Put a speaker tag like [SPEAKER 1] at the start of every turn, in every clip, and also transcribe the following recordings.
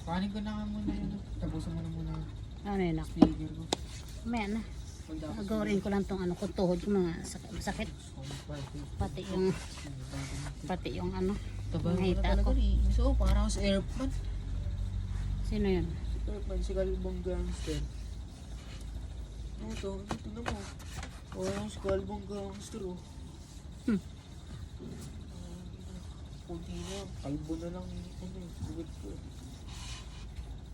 [SPEAKER 1] Kanin ko na nga muna yun. Tapusin mo na muna yun.
[SPEAKER 2] Ano yun ako?
[SPEAKER 1] Speaker ko.
[SPEAKER 2] Mamaya na.
[SPEAKER 1] Pagdapas
[SPEAKER 2] Gawin ko lang tong ano, kung tuhod ko mga masakit. Pati yung ano.
[SPEAKER 1] Taba
[SPEAKER 2] Mga
[SPEAKER 1] mo na
[SPEAKER 2] hita
[SPEAKER 1] talaga
[SPEAKER 2] ko.
[SPEAKER 1] ni. So, parang ako sa airman.
[SPEAKER 2] Sino yun?
[SPEAKER 1] Airman, si Kalbong Gangster. Ano to? Tingnan mo. Parang si Kalbong Gangster oh.
[SPEAKER 2] Hmm.
[SPEAKER 1] Kunti na. Kalbo na lang yung ano eh. Bukit ko.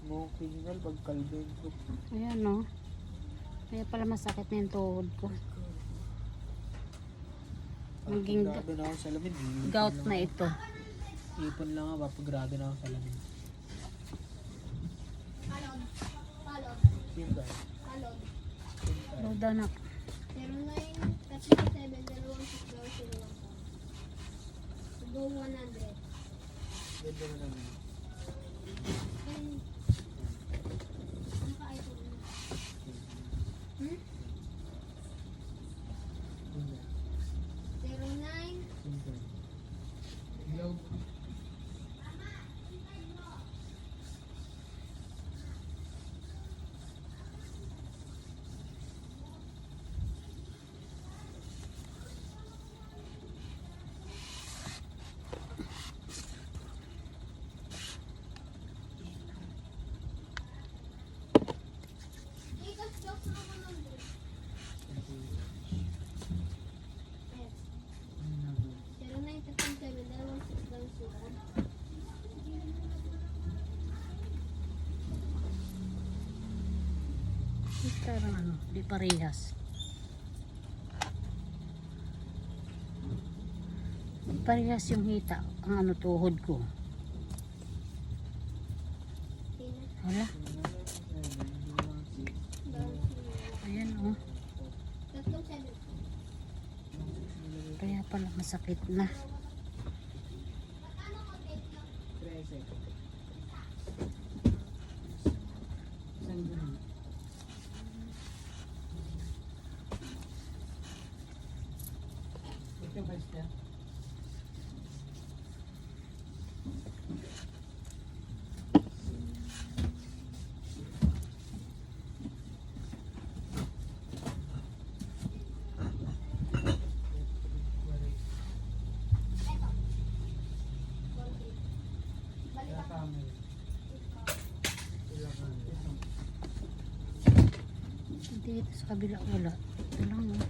[SPEAKER 1] Mga criminal pag kalbin ko.
[SPEAKER 2] Ayan no. Kaya pala masakit na yung tuhod ko. Maging
[SPEAKER 1] Grabe na ako sa lamin.
[SPEAKER 2] gout na ito.
[SPEAKER 1] Ipon lang ako. Papagrado na ako sa lamin. Yung guys.
[SPEAKER 2] Load down ako.
[SPEAKER 3] 09-37-01-6-0-100.
[SPEAKER 1] Ganda na namin.
[SPEAKER 3] Hmm?
[SPEAKER 1] Ganda.
[SPEAKER 3] 09.
[SPEAKER 1] Ganda. Hello.
[SPEAKER 2] Parang ano, di parehas. Di parehas yung hita, ang ano tuhod ko. Wala. Ayan oh. Kaya pala masakit na.
[SPEAKER 1] 13. Ito basta.
[SPEAKER 2] Dito sa kabila wala. Ito lang oh.